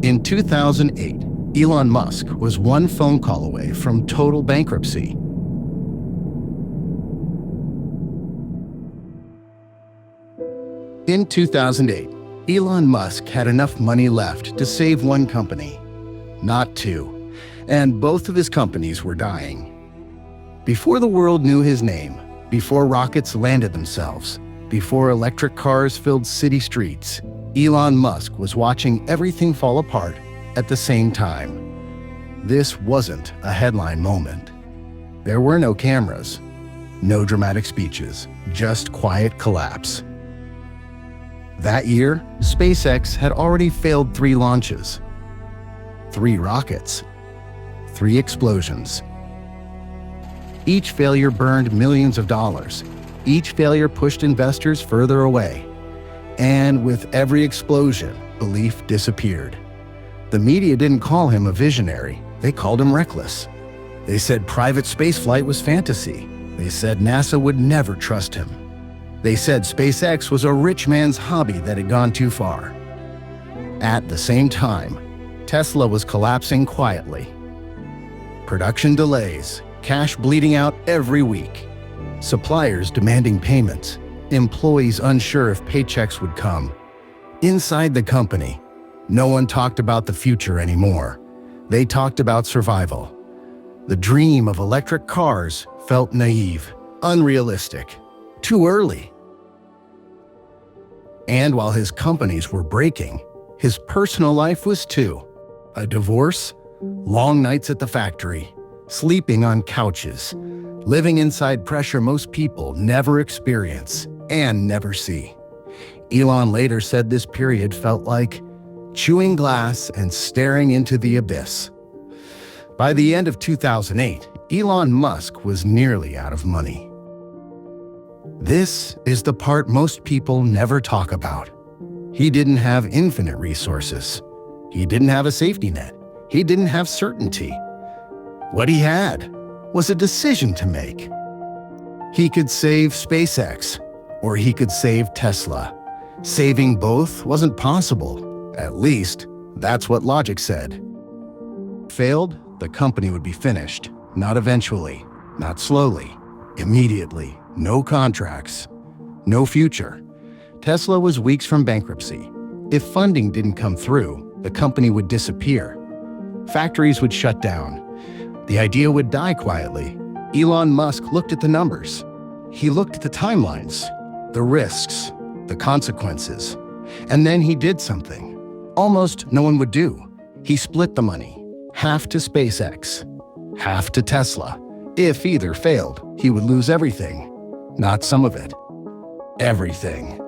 In 2008, Elon Musk was one phone call away from total bankruptcy. In 2008, Elon Musk had enough money left to save one company, not two, and both of his companies were dying. Before the world knew his name, before rockets landed themselves, before electric cars filled city streets, Elon Musk was watching everything fall apart at the same time. This wasn't a headline moment. There were no cameras, no dramatic speeches, just quiet collapse. That year, SpaceX had already failed 3 launches, 3 rockets, 3 explosions. Each failure burned millions of dollars. Each failure pushed investors further away. And with every explosion, belief disappeared. The media didn't call him a visionary. They called him reckless. They said private spaceflight was fantasy. They said NASA would never trust him. They said SpaceX was a rich man's hobby that had gone too far. At the same time, Tesla was collapsing quietly. Production delays, cash bleeding out every week, suppliers demanding payments, employees unsure if paychecks would come. Inside the company, no one talked about the future anymore. They talked about survival. The dream of electric cars felt naive, unrealistic, too early. And while his companies were breaking, his personal life was too. A divorce, long nights at the factory, sleeping on couches, living inside pressure most people never experience and never see. Elon later said this period felt like chewing glass and staring into the abyss. By the end of 2008, Elon Musk was nearly out of money. This is the part most people never talk about. He didn't have infinite resources. He didn't have a safety net. He didn't have certainty. What he had was a decision to make. He could save SpaceX, or he could save Tesla. Saving both wasn't possible. At least, that's what logic said. Failed, the company would be finished. Not eventually, not slowly, immediately. No contracts, no future. Tesla was weeks from bankruptcy. If funding didn't come through, the company would disappear. Factories would shut down. The idea would die quietly. Elon Musk looked at the numbers. He looked at the timelines, the risks, the consequences. And then he did something almost no one would do. He split the money, half to SpaceX, half to Tesla. If either failed, he would lose everything. Not some of it. Everything.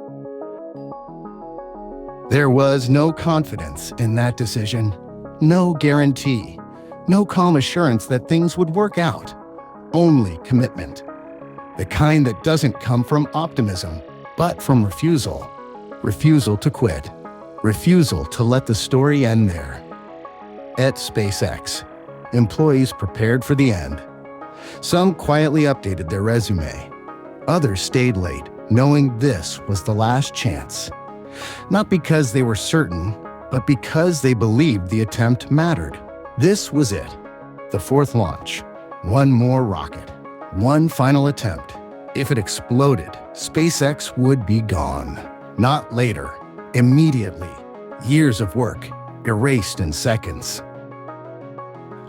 There was no confidence in that decision, no guarantee, no calm assurance that things would work out. Only commitment. The kind that doesn't come from optimism, but from refusal. Refusal to quit. Refusal to let the story end there. At SpaceX, employees prepared for the end. Some quietly updated their resume. Others stayed late, knowing this was the last chance. Not because they were certain, but because they believed the attempt mattered. This was it. The 4th launch. One more rocket. One final attempt. If it exploded, SpaceX would be gone. Not later. Immediately. Years of work, erased in seconds.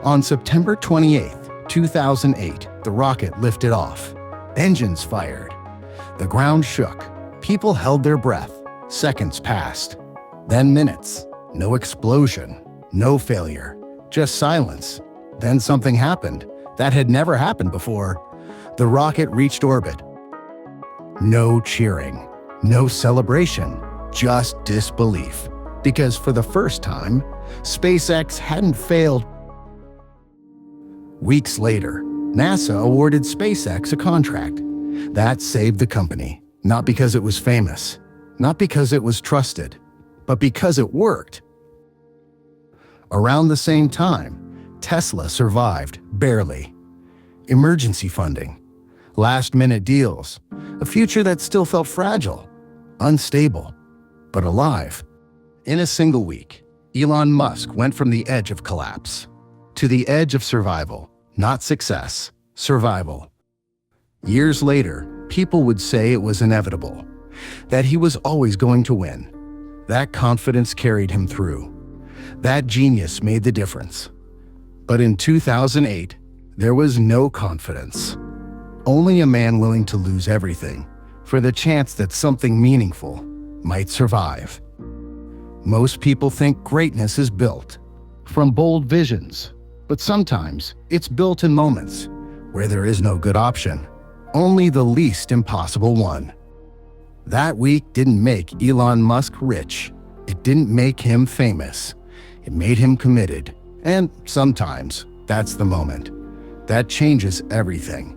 On September 28, 2008, the rocket lifted off. Engines fired. The ground shook. People held their breath. Seconds passed. Then minutes. No explosion. No failure. Just silence. Then something happened that had never happened before. The rocket reached orbit. No cheering. No celebration. Just disbelief. Because for the first time, SpaceX hadn't failed. Weeks later, NASA awarded SpaceX a contract. That saved the company, not because it was famous, not because it was trusted, but because it worked. Around the same time, Tesla survived, barely. Emergency funding, last-minute deals, a future that still felt fragile, unstable, but alive. In a single week, Elon Musk went from the edge of collapse to the edge of survival, not success, survival. Years later, people would say it was inevitable, that he was always going to win. That confidence carried him through. That genius made the difference. But in 2008, there was no confidence. Only a man willing to lose everything for the chance that something meaningful might survive. Most people think greatness is built from bold visions, but sometimes it's built in moments where there is no good option, only the least impossible one. That week didn't make Elon Musk rich. It didn't make him famous. It made him committed. And sometimes that's the moment that changes everything.